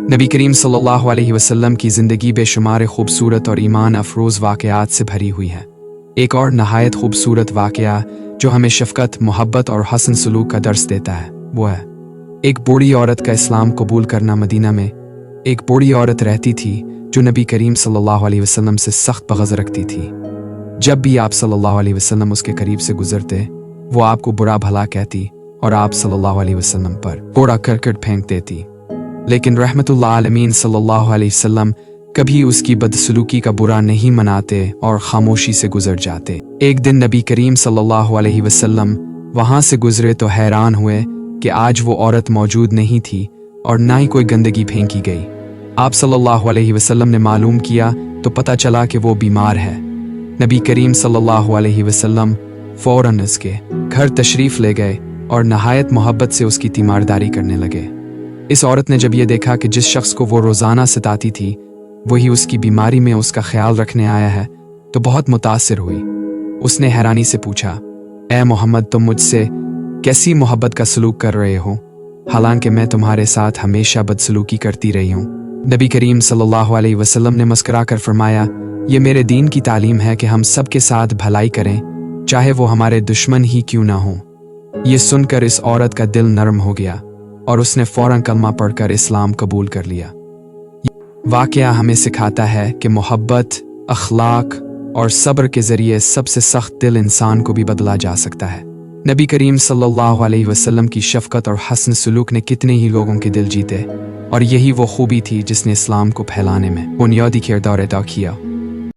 नबी करीम सल्लल्लाहु अलैहि वसल्लम की ज़िंदगी बेशुमार खूबसूरत और ईमान अफरोज़ वाक़यात से भरी हुई है। एक और नहायत खूबसूरत वाक़या जो हमें शफ़क़त, मोहब्बत और हसन सलूक का दर्स देता है वो है एक बूढ़ी औरत का इस्लाम कबूल करना। मदीना में एक बूढ़ी औरत रहती थी जो नबी करीम सल्लल्लाहु अलैहि वसल्लम से सख्त बग़ज़ रखती थी। जब भी आप सल्लल्लाहु अलैहि वसल्लम उसके करीब से गुजरते वो आपको बुरा भला कहती और आप सल्लल्लाहु अलैहि वसल्लम पर कूड़ा करकट फेंक देती। लेकिन रहमतुल्लाह आलमीन सल्लल्लाहु अलैहि वसल्लम कभी उसकी बदसलूकी का बुरा नहीं मनाते और खामोशी से गुजर जाते। एक दिन नबी करीम सल्लल्लाहु अलैहि वसल्लम वहां से गुजरे तो हैरान हुए कि आज वो औरत मौजूद नहीं थी और ना ही कोई गंदगी फेंकी गई। आप सल्लल्लाहु अलैहि वसल्लम ने मालूम किया तो पता चला कि वो बीमार है। नबी करीम सल्लल्लाहु अलैहि वसल्लम फौरन उसके घर तशरीफ ले गए और नहायत मोहब्बत से उसकी तीमारदारी करने लगे। इस औरत ने जब ये देखा कि जिस शख्स को वो रोज़ाना सताती थी वही उसकी बीमारी में उसका ख्याल रखने आया है तो बहुत मुतासिर हुई। उसने हैरानी से पूछा, ए मोहम्मद, तुम मुझसे कैसी मोहब्बत का सलूक कर रहे हो, हालांकि मैं तुम्हारे साथ हमेशा बदसलूकी करती रही हूँ। नबी करीम सल्लल्लाहु अलैहि वसल्लम ने मुस्कुरा कर फरमाया, ये मेरे दीन की तालीम है कि हम सब के साथ भलाई करें, चाहे वो हमारे दुश्मन ही क्यों ना हो। ये सुनकर इस औरत का दिल नरम हो गया और उसने फौरन कलमा पढ़कर इस्लाम कबूल कर लिया। वाक़या हमें सिखाता है कि मोहब्बत, अखलाक और सब्र के ज़रिए सबसे सख्त दिल इंसान को भी बदला जा सकता है। नबी करीम सल्लल्लाहु अलैहि वसल्लम की शफ़क़त और हसन सलूक ने कितने ही लोगों के दिल जीते और यही वो खूबी थी जिसने इस्लाम को फैलाने में बुनियादी किरदार अदा किया।